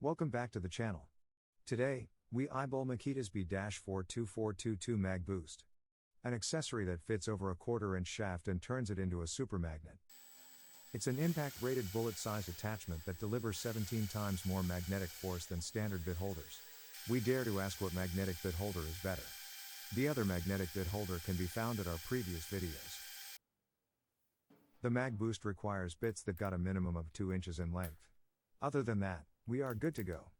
Welcome back to the channel. Today, we eyeball Makita's B-42422 Mag Boost. An accessory that fits over a 1/4-inch shaft and turns it into a super magnet. It's an impact-rated bullet-sized attachment that delivers 17 times more magnetic force than standard bit holders. We dare to ask what magnetic bit holder is better. The other magnetic bit holder can be found at our previous videos. The Mag Boost requires bits that got a minimum of 2 inches in length. Other than that, we are good to go.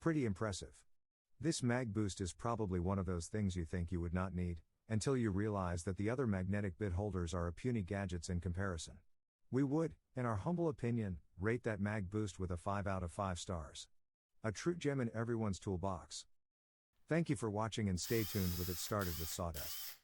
Pretty impressive. This Mag Boost is probably one of those things you think you would not need, until you realize that the other magnetic bit holders are puny gadgets in comparison. We would, in our humble opinion, rate that Mag Boost with a 5 out of 5 stars. A true gem in everyone's toolbox. Thank you for watching and stay tuned with It Started with Sawdust.